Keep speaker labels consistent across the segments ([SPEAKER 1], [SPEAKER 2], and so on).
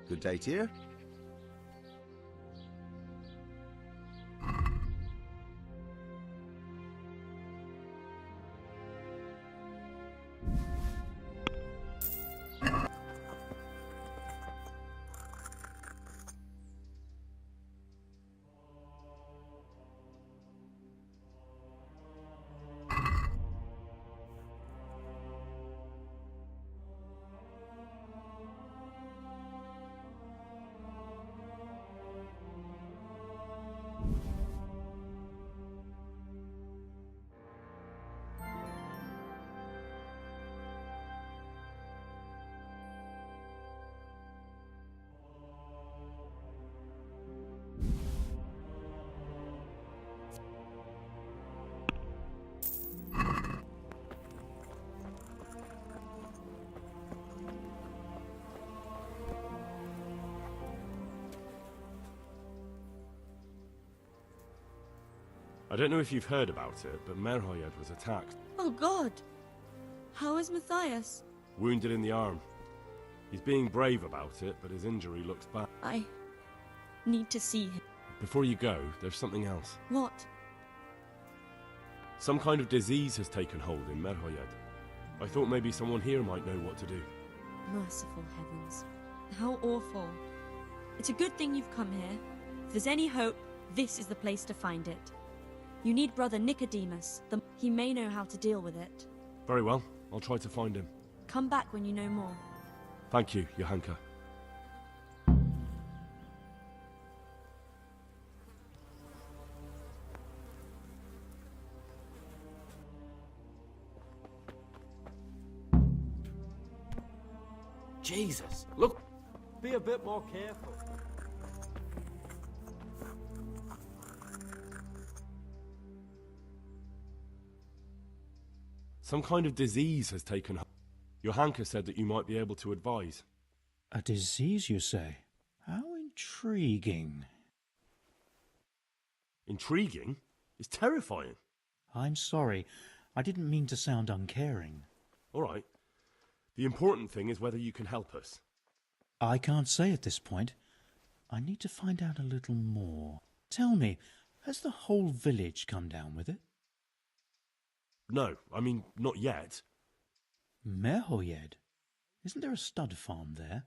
[SPEAKER 1] Good day to you.
[SPEAKER 2] I don't know if you've heard about it, but Merhojed was attacked.
[SPEAKER 3] Oh God! How is Matthias?
[SPEAKER 2] Wounded in the arm. He's being brave about it, but his injury looks bad.
[SPEAKER 3] I need to see him.
[SPEAKER 2] Before you go, there's something else.
[SPEAKER 3] What?
[SPEAKER 2] Some kind of disease has taken hold in Merhojed. I thought maybe someone here might know what to do.
[SPEAKER 3] Merciful heavens. How awful. It's a good thing you've come here. If there's any hope, this is the place to find it. You need Brother Nicodemus. He may know how to deal with it.
[SPEAKER 2] Very well. I'll try to find him.
[SPEAKER 3] Come back when you know more.
[SPEAKER 2] Thank you, Johanka.
[SPEAKER 4] Jesus, look! Be a bit more careful.
[SPEAKER 2] Some kind of disease has taken hold. Johanka said that you might be able to advise.
[SPEAKER 5] A disease, you say? How intriguing.
[SPEAKER 2] Intriguing? It's terrifying.
[SPEAKER 5] I'm sorry. I didn't mean to sound uncaring.
[SPEAKER 2] All right. The important thing is whether you can help us.
[SPEAKER 5] I can't say at this point. I need to find out a little more. Tell me, has the whole village come down with it?
[SPEAKER 2] No, I mean, not yet.
[SPEAKER 5] Merhojed? Isn't there a stud farm there?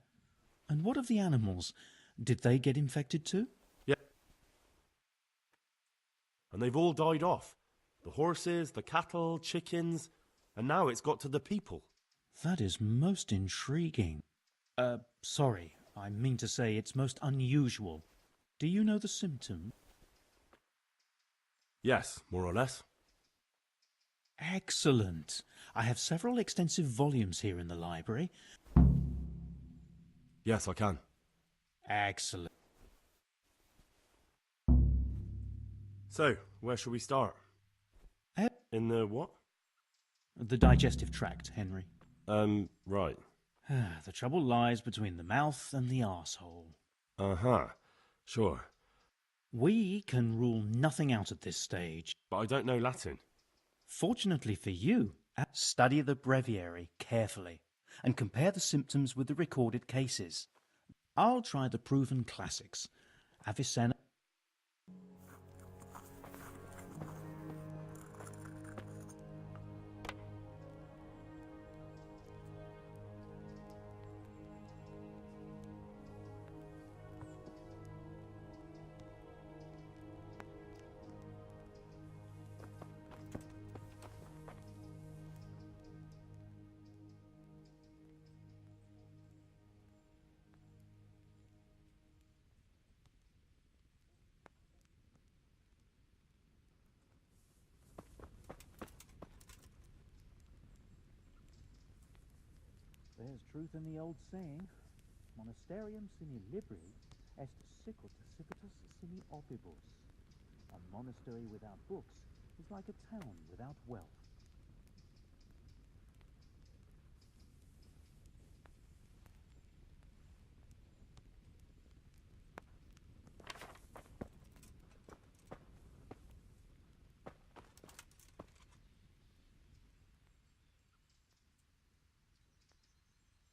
[SPEAKER 5] And what of the animals? Did they get infected too?
[SPEAKER 2] Yeah. And they've all died off. The horses, the cattle, chickens, and now it's got to the people.
[SPEAKER 5] That is most intriguing. Sorry, I mean to say it's most unusual. Do you know the symptom?
[SPEAKER 2] Yes, more or less.
[SPEAKER 5] Excellent. I have several extensive volumes here in the library.
[SPEAKER 2] Yes, I can.
[SPEAKER 5] Excellent.
[SPEAKER 2] So, where shall we start? In the what?
[SPEAKER 5] The digestive tract, Henry.
[SPEAKER 2] Right.
[SPEAKER 5] The trouble lies between the mouth and the arsehole.
[SPEAKER 2] Uh-huh. Sure.
[SPEAKER 5] We can rule nothing out at this stage.
[SPEAKER 2] But I don't know Latin.
[SPEAKER 5] Fortunately for you, study the breviary carefully and compare the symptoms with the recorded cases. I'll try the proven classics. Avicenna. There's truth in the old saying, Monasterium sine libri est sicut civitas sine opibus. A monastery without books is like a town without wealth.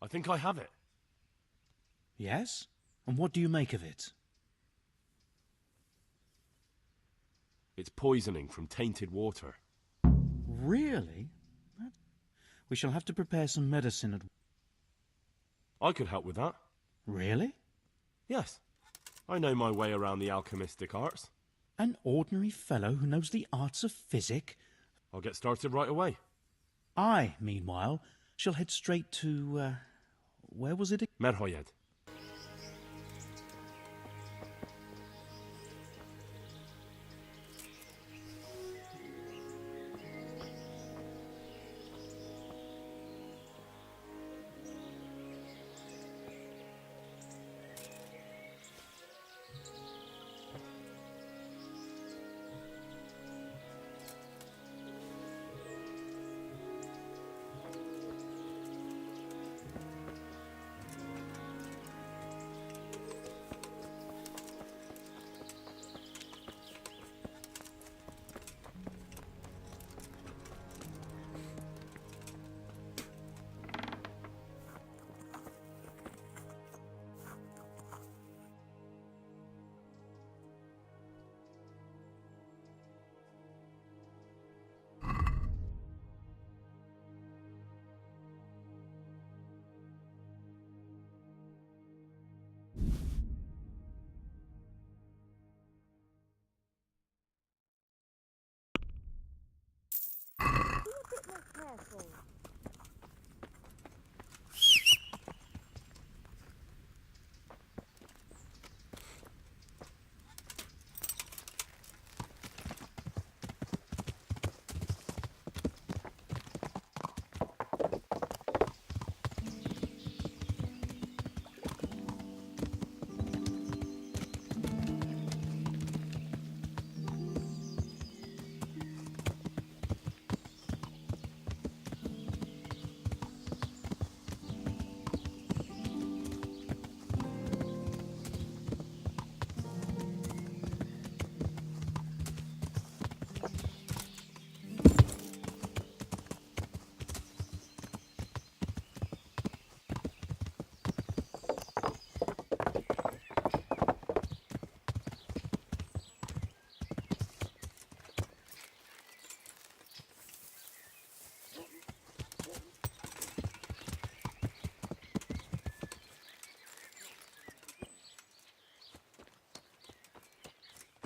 [SPEAKER 2] I think I have it.
[SPEAKER 5] Yes? And what do you make of it?
[SPEAKER 2] It's poisoning from tainted water.
[SPEAKER 5] Really? We shall have to prepare some medicine at...
[SPEAKER 2] I could help with that.
[SPEAKER 5] Really?
[SPEAKER 2] Yes. I know my way around the alchemistic arts.
[SPEAKER 5] An ordinary fellow who knows the arts of physic?
[SPEAKER 2] I'll get started right away.
[SPEAKER 5] I, meanwhile, shall head straight to, where was it?
[SPEAKER 2] Merhojed.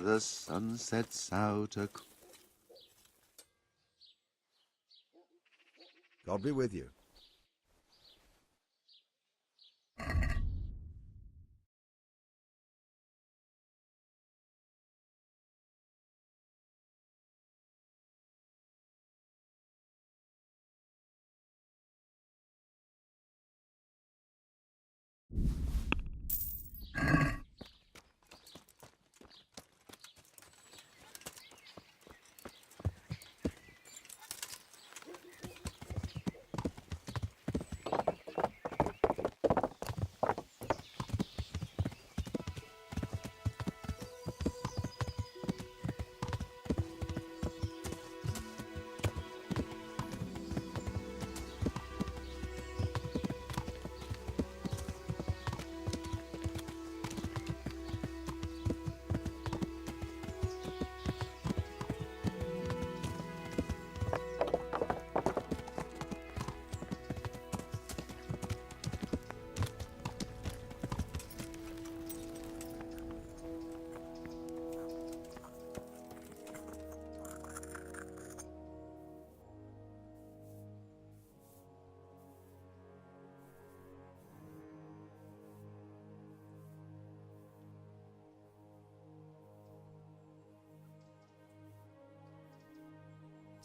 [SPEAKER 1] The sun sets out a...
[SPEAKER 6] God be with you.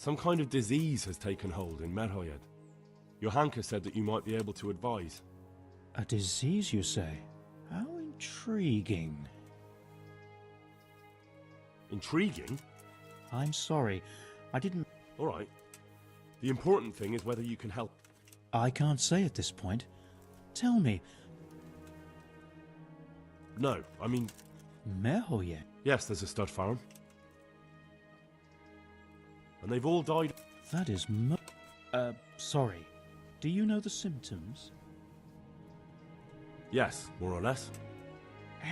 [SPEAKER 2] Some kind of disease has taken hold in Merhojed. Johanka said that you might be able to advise.
[SPEAKER 5] A disease, you say? How intriguing.
[SPEAKER 2] Intriguing?
[SPEAKER 5] I'm sorry. I didn't...
[SPEAKER 2] All right. The important thing is whether you can help.
[SPEAKER 5] I can't say at this point. Tell me,
[SPEAKER 2] No, I mean,
[SPEAKER 5] Merhojed?
[SPEAKER 2] yes, there's a stud farm. And they've all died.
[SPEAKER 5] That is sorry. Do you know the symptoms?
[SPEAKER 2] Yes, more or less.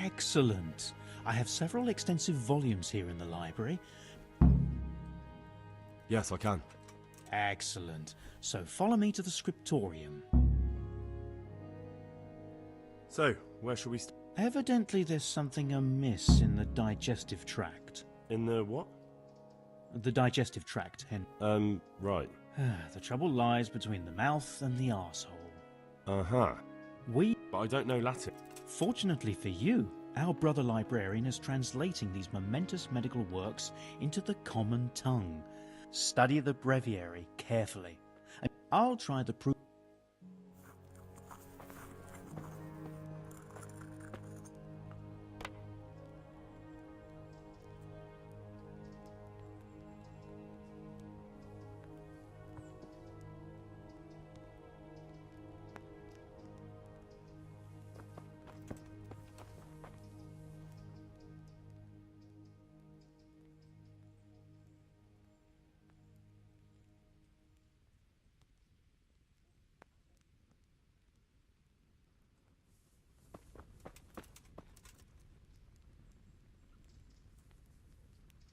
[SPEAKER 5] Excellent. I have several extensive volumes here in the library.
[SPEAKER 2] Yes, I can.
[SPEAKER 5] Excellent. So follow me to the scriptorium.
[SPEAKER 2] So, where shall we
[SPEAKER 5] Evidently there's something amiss in the digestive tract.
[SPEAKER 2] In the what?
[SPEAKER 5] The digestive tract,
[SPEAKER 2] Right.
[SPEAKER 5] The trouble lies between the mouth and the arsehole.
[SPEAKER 2] Uh-huh.
[SPEAKER 5] We...
[SPEAKER 2] But I don't know Latin.
[SPEAKER 5] Fortunately for you, our brother librarian is translating these momentous medical works into the common tongue. Study the breviary carefully. And I'll try the proof.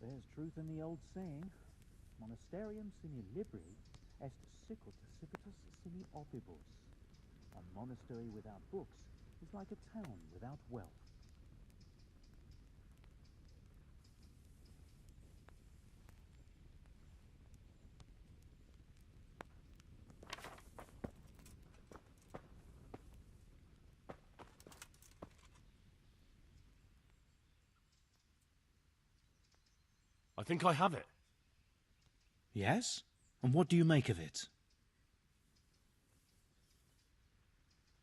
[SPEAKER 5] There's truth in the old saying, Monasterium sine libri est siculaticipitus sine opibus. A monastery without books is like a town without wealth.
[SPEAKER 2] I think I have it.
[SPEAKER 5] Yes? And what do you make of it?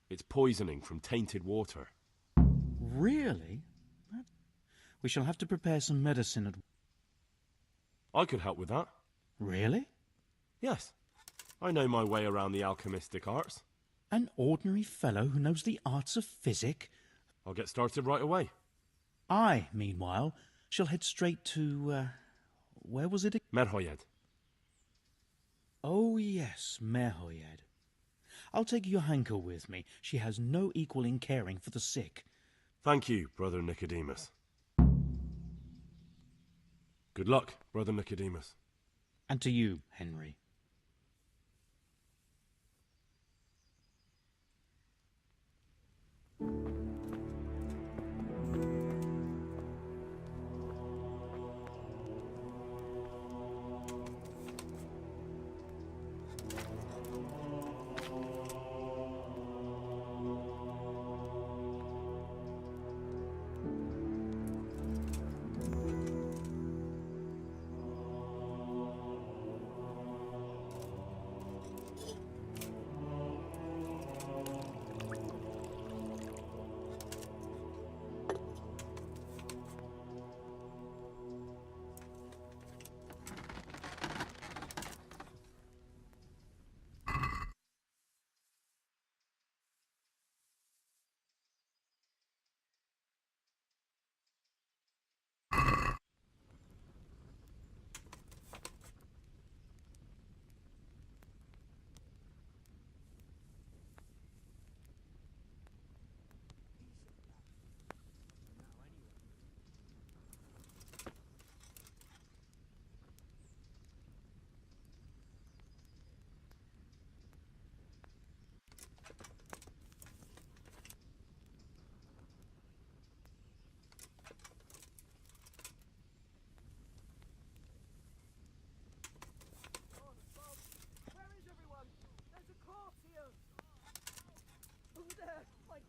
[SPEAKER 2] It's poisoning from tainted water.
[SPEAKER 5] Really? We shall have to prepare some medicine at...
[SPEAKER 2] I could help with that.
[SPEAKER 5] Really?
[SPEAKER 2] Yes. I know my way around the alchemistic arts.
[SPEAKER 5] An ordinary fellow who knows the arts of physic?
[SPEAKER 2] I'll get started right away.
[SPEAKER 5] I, meanwhile, shall head straight to, where was it?
[SPEAKER 2] Merhojed.
[SPEAKER 5] Oh, yes, Merhojed. I'll take Johanka with me. She has no equal in caring for the sick.
[SPEAKER 2] Thank you, Brother Nicodemus. Good luck, Brother Nicodemus.
[SPEAKER 5] And to you, Henry.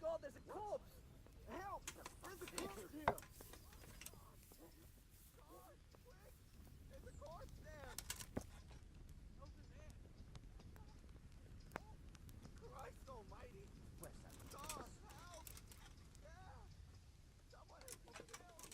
[SPEAKER 6] God, there's a corpse! Help! There's a corpse here! God, quick! There's a corpse there! Over there! Christ almighty! God, help! Yeah! Someone has been killed!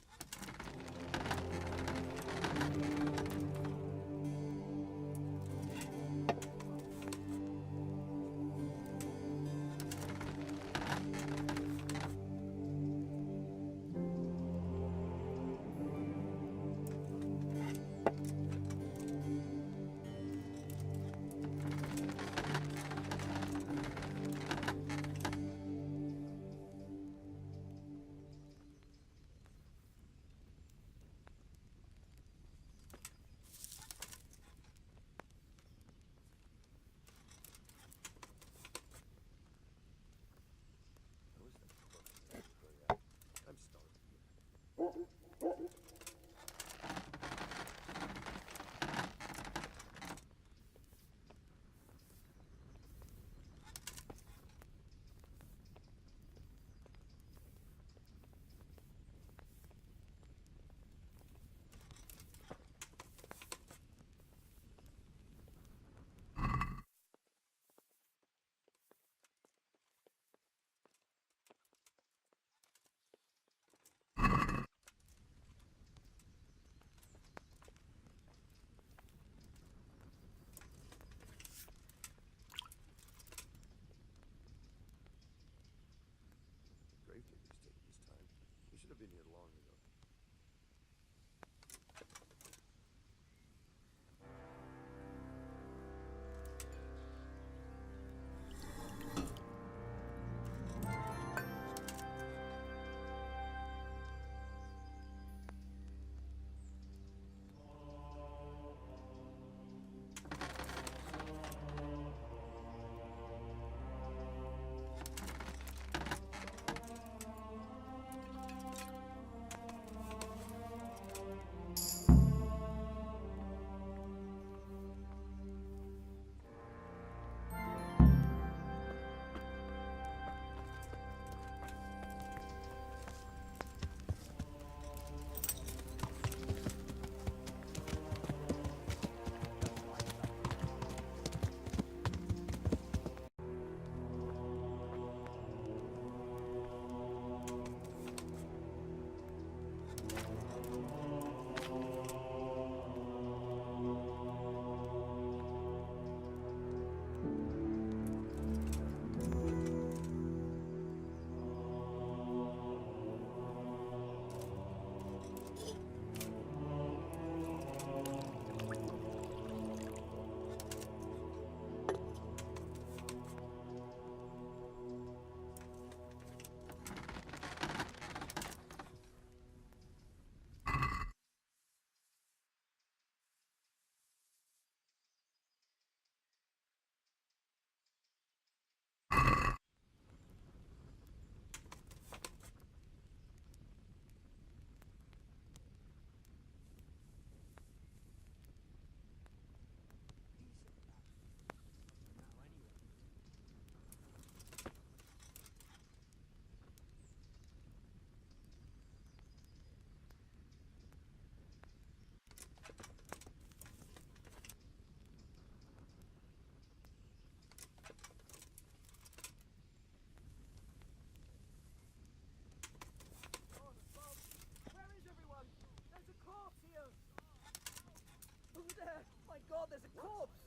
[SPEAKER 6] Corpse!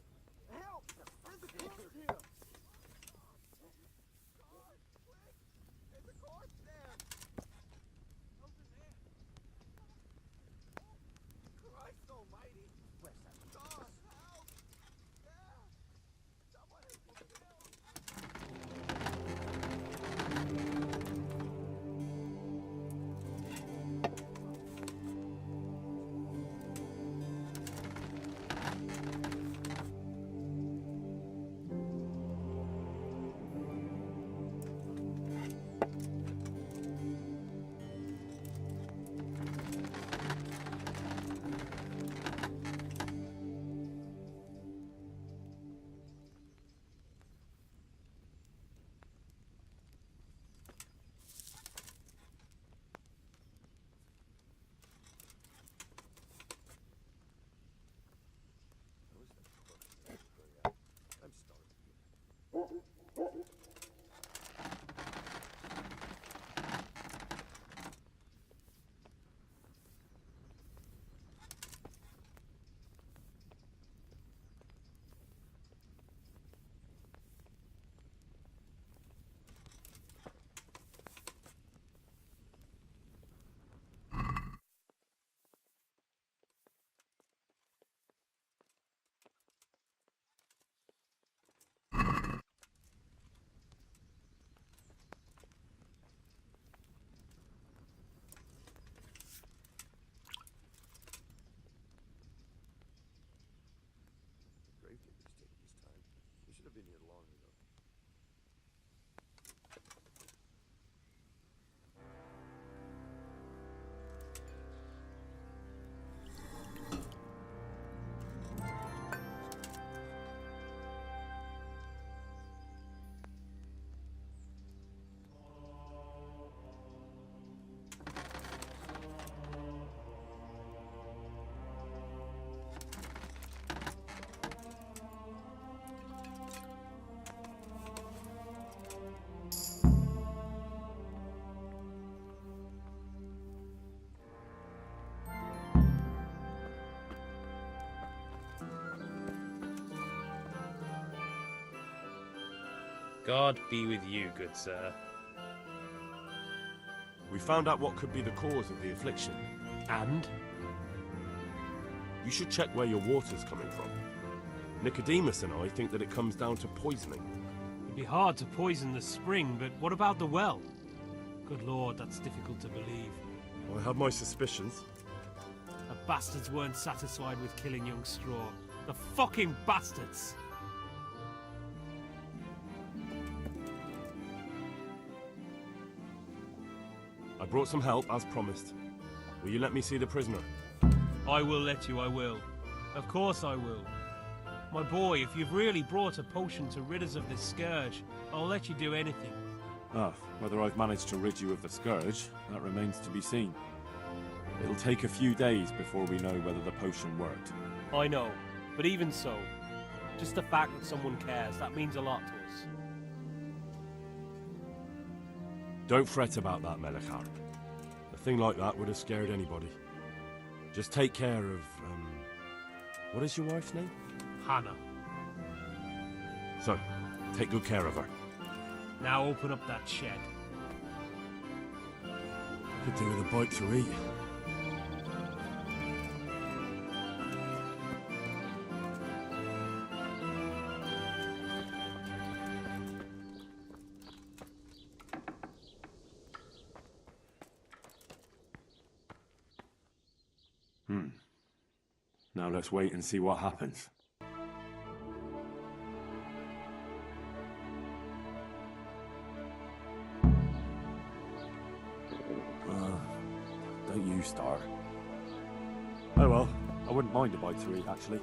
[SPEAKER 6] Help! There's a corpse here! God, quick! There's a corpse there! Over there! Christ almighty! God, help! There! Someone has been killed! I'm starving. Gravedigger's taking his time. We should have been here long ago.
[SPEAKER 7] God be with you, good sir.
[SPEAKER 2] We found out what could be the cause of the affliction.
[SPEAKER 7] And?
[SPEAKER 2] You should check where your water's coming from. Nicodemus and I think that it comes down to poisoning.
[SPEAKER 7] It'd be hard to poison the spring, but what about the well? Good lord, that's difficult to believe.
[SPEAKER 2] I have my suspicions.
[SPEAKER 7] The bastards weren't satisfied with killing young Straw. The fucking bastards!
[SPEAKER 2] I brought some help, as promised. Will you let me see the prisoner?
[SPEAKER 7] I will let you, I will. Of course I will. My boy, if you've really brought a potion to rid us of this scourge, I'll let you do anything.
[SPEAKER 8] Ah, whether I've managed to rid you of the scourge, that remains to be seen. It'll take a few days before we know whether the potion worked.
[SPEAKER 7] I know, but even so, just the fact that someone cares, that means a lot to us.
[SPEAKER 2] Don't fret about that, Melechar. A thing like that would have scared anybody. Just take care of, what is your wife's name?
[SPEAKER 7] Hannah.
[SPEAKER 2] So, take good care of her.
[SPEAKER 7] Now open up that shed.
[SPEAKER 2] Could do with a bite to eat.
[SPEAKER 8] Now let's wait and see what happens. Don't you start. Oh well, I wouldn't mind a bite to eat, actually.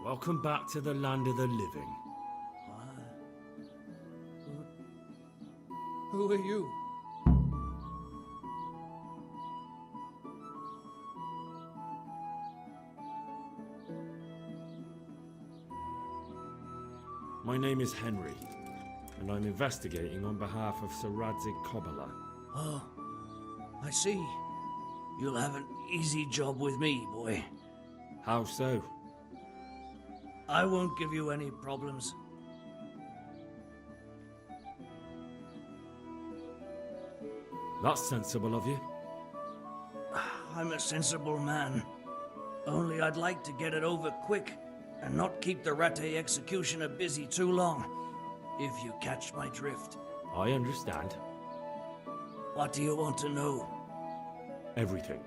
[SPEAKER 9] Welcome back to the land of the living.
[SPEAKER 10] Who are you?
[SPEAKER 9] My name is Henry, and I'm investigating on behalf of Sir Radzig Kobyla.
[SPEAKER 10] Oh, I see. You'll have an easy job with me, boy.
[SPEAKER 9] How so?
[SPEAKER 10] I won't give you any problems.
[SPEAKER 9] That's sensible of you.
[SPEAKER 10] I'm a sensible man. Only I'd like to get it over quick and not keep the Rattay executioner busy too long, if you catch my drift.
[SPEAKER 9] I understand.
[SPEAKER 10] What do you want to know?
[SPEAKER 9] Everything.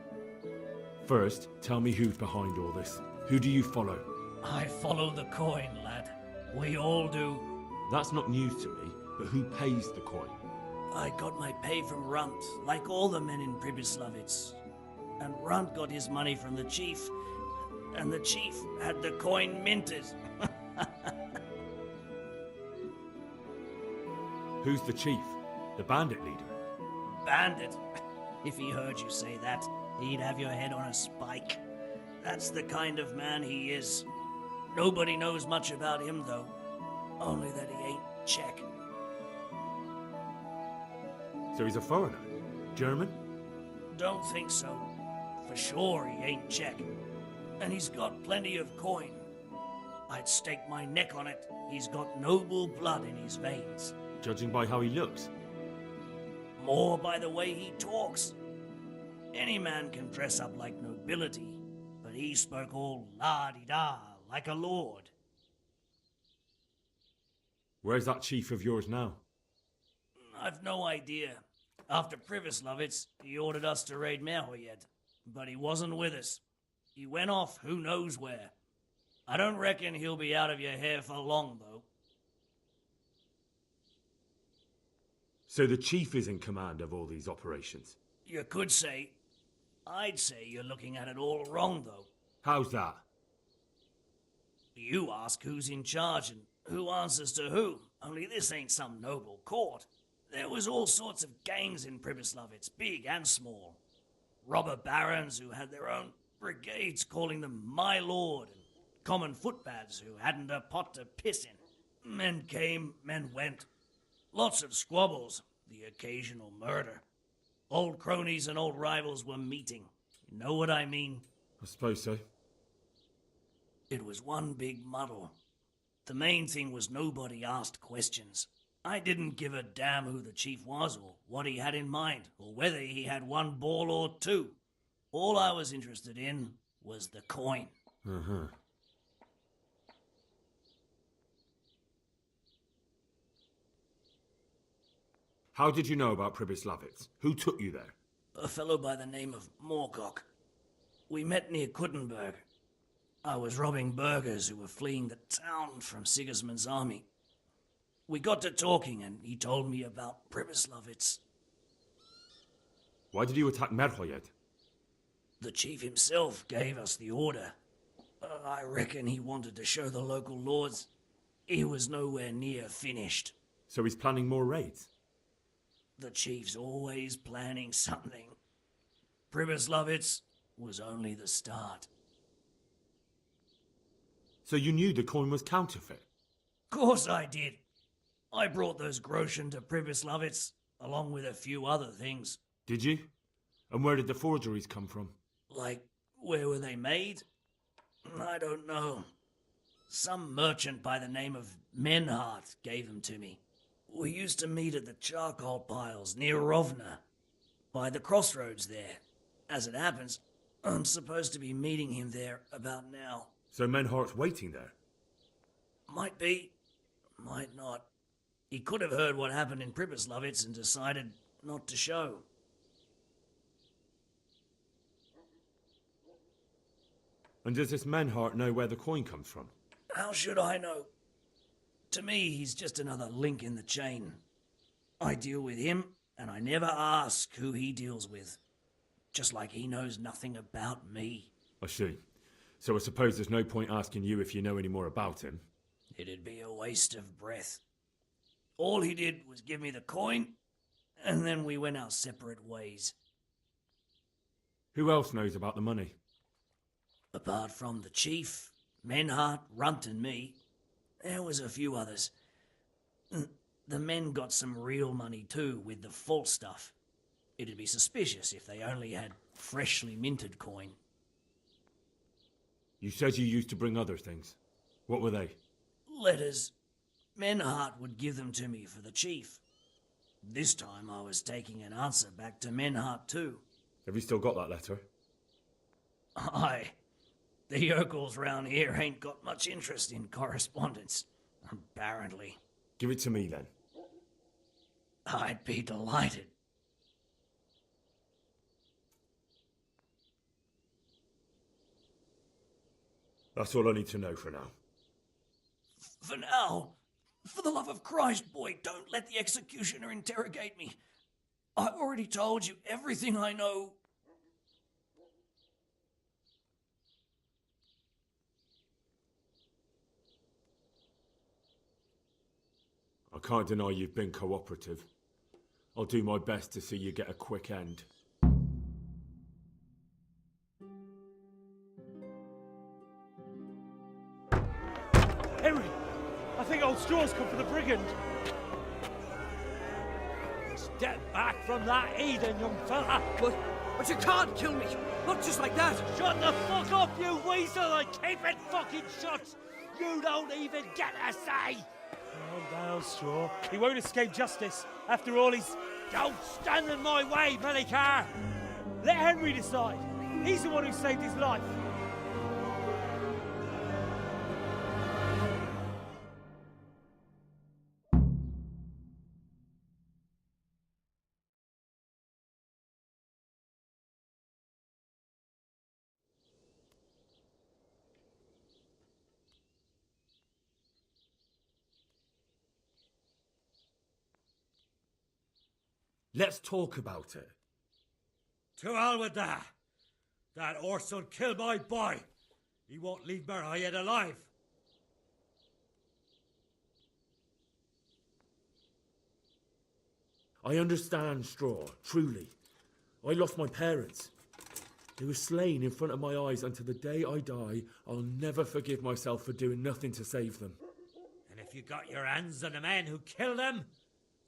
[SPEAKER 9] First, tell me who's behind all this. Who do you follow?
[SPEAKER 10] I follow the coin, lad. We all do.
[SPEAKER 9] That's not news to me, but who pays the coin?
[SPEAKER 10] I got my pay from Runt, like all the men in Pribyslavitz. And Runt got his money from the chief, and the chief had the coin minted.
[SPEAKER 9] Who's the chief? The bandit leader?
[SPEAKER 10] Bandit? If he heard you say that, he'd have your head on a spike. That's the kind of man he is. Nobody knows much about him, though. Only that he ain't Czech.
[SPEAKER 9] So he's a foreigner? German?
[SPEAKER 10] Don't think so. For sure he ain't Czech. And he's got plenty of coin. I'd stake my neck on it. He's got noble blood in his veins.
[SPEAKER 9] Judging by how he looks?
[SPEAKER 10] More by the way he talks. Any man can dress up like nobility, but he spoke all la-di-da, like a lord.
[SPEAKER 9] Where's that chief of yours now?
[SPEAKER 10] I've no idea. After Pribyslavitz, he ordered us to raid Merhojed, but he wasn't with us. He went off who knows where. I don't reckon he'll be out of your hair for long, though.
[SPEAKER 9] So the chief is in command of all these operations?
[SPEAKER 10] You could say. I'd say you're looking at it all wrong, though.
[SPEAKER 9] How's that?
[SPEAKER 10] You ask who's in charge and who answers to who, only this ain't some noble court. There was all sorts of gangs in Pribyslavitz, big and small. Robber barons who had their own brigades calling them my lord, and common footpads who hadn't a pot to piss in. Men came, men went. Lots of squabbles, the occasional murder. Old cronies and old rivals were meeting. You know what I mean?
[SPEAKER 9] I suppose so.
[SPEAKER 10] It was one big muddle. The main thing was nobody asked questions. I didn't give a damn who the chief was or what he had in mind or whether he had one ball or two. All I was interested in was the coin.
[SPEAKER 9] Uh-huh. How did you know about Pribyslavitz? Who took you there?
[SPEAKER 10] A fellow by the name of Morcock. We met near Kuttenberg. I was robbing burghers who were fleeing the town from Sigismund's army. We got to talking and he told me about Pribyslavitz.
[SPEAKER 9] Why did you attack Merhojed?
[SPEAKER 10] The chief himself gave us the order. I reckon he wanted to show the local lords he was nowhere near finished.
[SPEAKER 9] So he's planning more raids?
[SPEAKER 10] The chief's always planning something. Pribyslavitz was only the start.
[SPEAKER 9] So you knew the coin was counterfeit?
[SPEAKER 10] Course I did. I brought those groschen to Pribyslavitz, along with a few other things.
[SPEAKER 9] Did you? And where did the forgeries come from?
[SPEAKER 10] Like, where were they made? I don't know. Some merchant by the name of Menhart gave them to me. We used to meet at the charcoal piles near Rovna, by the crossroads there. As it happens, I'm supposed to be meeting him there about now.
[SPEAKER 9] So Menhart's waiting there?
[SPEAKER 10] Might be, might not. He could have heard what happened in Pribyslavitz and decided not to show.
[SPEAKER 9] And does this Menhart know where the coin comes from?
[SPEAKER 10] How should I know? To me, he's just another link in the chain. I deal with him, and I never ask who he deals with. Just like he knows nothing about me.
[SPEAKER 9] I see. So I suppose there's no point asking you if you know any more about him.
[SPEAKER 10] It'd be a waste of breath. All he did was give me the coin and then we went our separate ways.
[SPEAKER 9] Who else knows about the money?
[SPEAKER 10] Apart from the chief, Menhart, Runt and me, there was a few others. The men got some real money too, with the false stuff. It'd be suspicious if they only had freshly minted coin.
[SPEAKER 9] You said you used to bring other things. What were they?
[SPEAKER 10] Letters. Menhart would give them to me for the chief. This time I was taking an answer back to Menhart too.
[SPEAKER 9] Have you still got that letter?
[SPEAKER 10] Aye. The yokels round here ain't got much interest in correspondence, apparently.
[SPEAKER 9] Give it to me then.
[SPEAKER 10] I'd be delighted.
[SPEAKER 9] That's all I need to know for now.
[SPEAKER 10] For now, for the love of Christ, boy, don't let the executioner interrogate me. I've already told you everything I know.
[SPEAKER 9] I can't deny you've been cooperative. I'll do my best to see you get a quick end.
[SPEAKER 7] Henry! I think old Straw's come for the brigand. Step back from that Eden, young fella!
[SPEAKER 4] But you can't kill me! Not just like that!
[SPEAKER 7] Shut the fuck up, you weasel, and keep it fucking shut! You don't even get a say! Calm down, Straw. He won't escape justice. After all, he's... Don't stand in my way, Melikar! Let Henry decide. He's the one who saved his life.
[SPEAKER 9] Let's talk about it.
[SPEAKER 7] To hell with that. That Orson killed my boy. He won't leave Merhojed alive.
[SPEAKER 9] I understand, Straw, truly. I lost my parents. They were slain in front of my eyes, and to the day I die, I'll never forgive myself for doing nothing to save them.
[SPEAKER 7] And if you got your hands on the men who killed them,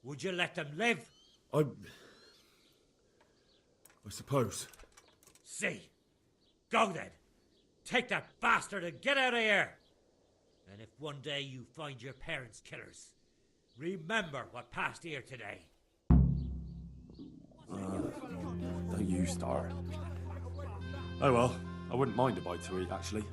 [SPEAKER 7] would you let them live?
[SPEAKER 9] I suppose.
[SPEAKER 7] See. Go then. Take that bastard and get out of here. And if one day you find your parents' killers, remember what passed here today.
[SPEAKER 8] Don't you start. Oh well, I wouldn't mind a bite to eat, actually.